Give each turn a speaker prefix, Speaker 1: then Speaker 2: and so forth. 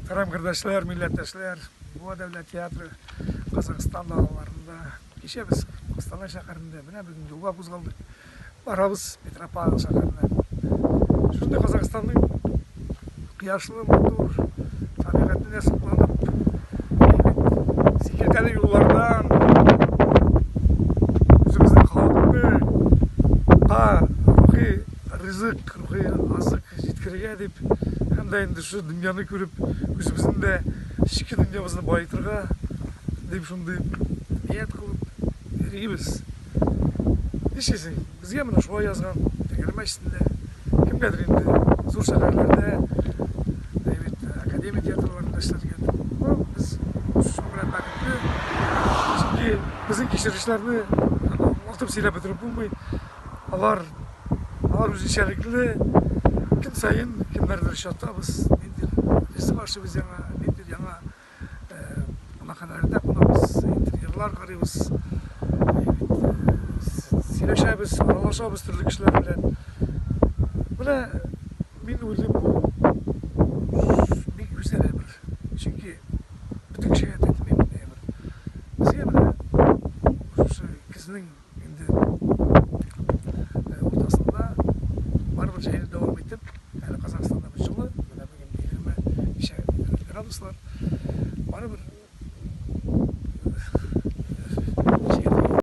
Speaker 1: Muhterem kardeşler, milletteşler, bu devlet tiyatro Kazakistan dağlarında kişi biz Kıstala şehrinde bine bugün yolga kuzgaldık. Barabız Petropavl şehrine. Şurada Kazakistan'ın kıyaşlı mutlu tabiatine saklanıp sikirteli yollardan yüzümüzün halkını ruhi rızık, ruhi azık yetkirge edip hem de endi şu dünyаны görüp өзіміздің de ішкі дүниемізді байытырға деп шундай ниет қылып ерегіміз. Нешесің, бізге мына шулай жазған тегерме ішінде кімгедір енді зор шәһәрләрдә академия театрларында эшләргә. Біз шуның белән бәхетле. Чөнки безнең кичерешләрне аңлатып сөйләп бетереп булмый. Алар үзенчәлекле көн сайын кемнәрдер чатабыз. Biz yana bunaqalarda qolamiz, interyerlar qaraymiz, сөйләшәбез, аралашабыз төрле кешеләр белән. Менә мин уйлыйм, бик güzel бер. Чөнки бөтен кешегә тәтмим бер. Безгә менә шушы кызның